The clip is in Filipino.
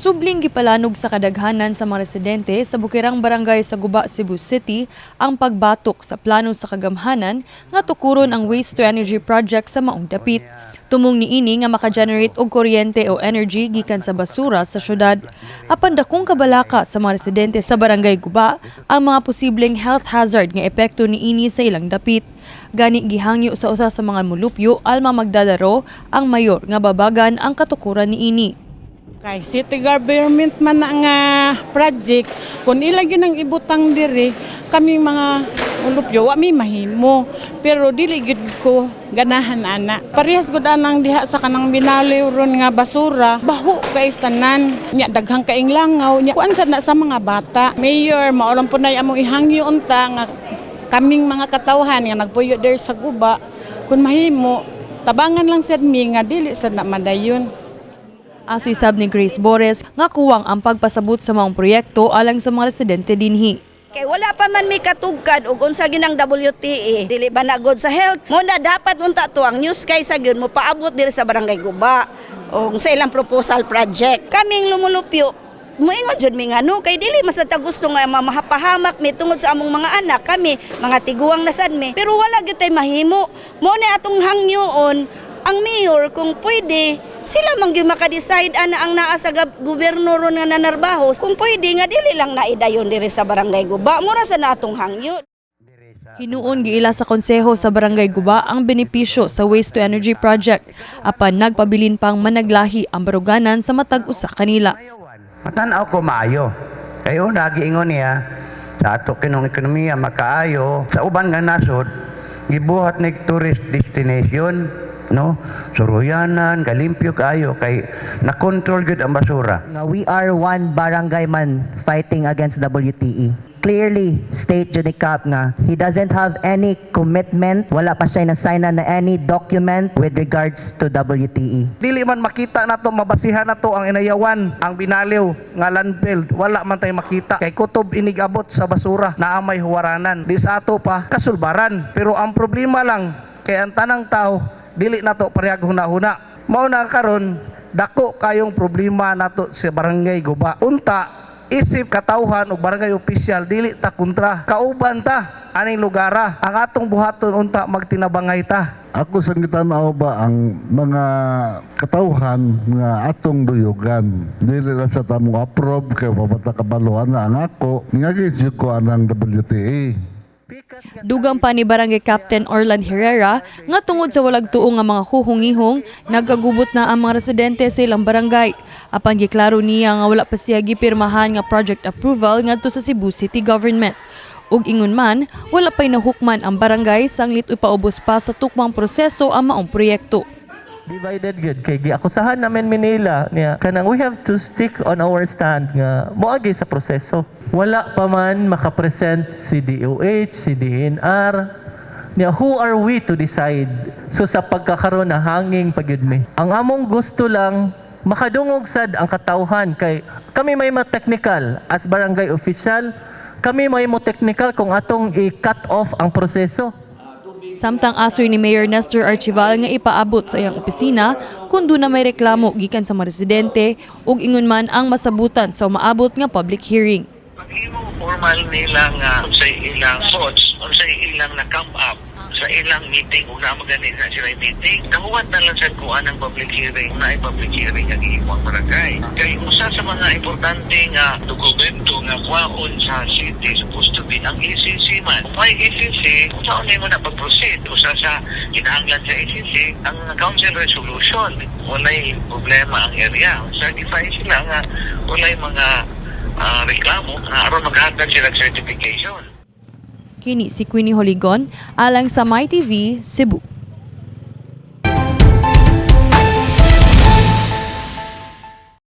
Subling gipalanog sa kadaghanan sa mga residente sa Bukirang Barangay sa Guba, Cebu City ang pagbatok sa plano sa kagamhanan nga tukuron ang waste to energy project sa maong dapit. Tumong niini nga maka-generate og kuryente o energy gikan sa basura sa syudad. Apan dakong kabalaka sa mga residente sa Barangay Guba ang mga posibleng health hazard nga epekto niini sa ilang dapit. Gani gihangyo sa usa sa mga mulupyo Alma Magdalaro ang mayor nga babagan ang katukuran niini. Kay city government man na nga project, kung ilang yun ang ibutang diri, kami mga ulupyo, wa mi mahimo. Pero dili gid ko ganahan ana. Parehas gud anang diha sa kanang binaliw ron nga basura, baho kay tanan. Nya daghang kaing langaw, nya kuan sad na sa mga bata. Mayor, maoron po nay among ihangyo unta nga kaming mga katawhan nga nagpuyo diri sa guba, kun mahimo tabangan lang sad mi nga dili sad na madayon. Asoy sab ni Grace Bores nga kuwang ang pagpasabot sa mga proyekto alang sa mga residente dinhi. Kay wala pa man may katugkad og unsa ginang WTE, dili ba na god sa health. Muna dapat unta to ang New Sky sa gyud mo paabot diri sa Barangay Guba og sa ilang proposal project. Kaming lumulupyo muingon jud mi ngano kay dili masata gusto nga mahapahamak mi tungod sa among mga anak, kami mga tiguang na sad mi, pero wala gyud tay mahimo. Mo ni atong hangyoon ang mayor kung pwede sila man gyud maka-decide ana ang naa sa gobyerno ron nga nanarbaho, kung pwede nga dili lang naidayon diri sa Barangay Guba, mura sa natong hangyo. Hinuon giila sa konseho sa Barangay Guba ang benepisyo sa waste to energy project apan nagpabilin pang managlahi ang baruganan sa matag usa kanila. Matanaw ko maayo. Kayo nagiingon niya sa ato kinong ekonomiya makaayo sa uban nga nasod gibuhat nig tourist destination, no? Suruyanan, kalimpyo kaayo kay na-control gud ang basura. We are one barangay man fighting against WTE. Clearly state jud ni Kap nga he doesn't have any commitment, wala pa siya na-sign na any document with regards to WTE. Dili man makita nato, mabasihan nato ang inayawan, ang binaliw nga landfill, wala man tay makita kay kutob inigabot sa basura na amay huwaranan. Di sa ato pa kasulbaran, pero ang problema lang kay ang tanang tao dili nato parehag huna-huna. Mao na karon dako kayong problema nato sa Barangay Guba. Unta isip katawhan o barangay opisyal dili ta kontra, kauban ta aning lugara, ang atong buhaton unta magtinabangay ta. Ako sa gitanaw ba ang mga katawhan nga atong duyugan dili lang sa tamong approve kay mabata kabaluan na ang ako ngagis ko anang WTE. Dugang pa ni Barangay Captain Orland Herrera nga tungod sa walag tuong nga mga huhong-ihong nagkagubot na ang mga residente sa ilang barangay. Apan giklaro niya nga wala pa siya gipirmahan nga project approval ngadto sa Cebu City Government. Ug ingon man, wala pay nahukman ang barangay sanglit ipaubos pa sa tukmang proseso ang maong proyekto. Divided good kay giakusahan namin Manila niya kanang we have to stick on our stand nga moagi sa proseso. Wala pa man makapresent si DOH, si DNR niya, who are we to decide? So sa pagkakaroon na hanging pagyud mi, ang among gusto lang makadungog sad ang katawhan kay kami may technical as barangay official, kami may mo technical kung atong i-cut off ang proseso. Samtang asoy ni Mayor Nestor Archival nga ipaabot sa iyang opisina kung doon na may reklamo gikan sa mga residente ug ingon man ang masabutan sa umaabot nga public hearing. Paghimo formal nila nga sa ilang thoughts, sa ilang na come up sa ilang meeting, kung na maganin na sila meeting, nahuwat na lang sa kuan ng public hearing na public hearing ang iimong barangay. Kaya usa sa mga importante nga dokumento nga kuwaon sa city supposed to be ang ECC man. Kung may ECC, saan mo na pag-proceed? Usa sa kinahanglan sa ECC, ang council resolution. Walay problema ang area. Certify sila nga walay mga reklamo na aron maghatag sila certification. Kini si Queenie Holigon alang sa MyTV Cebu.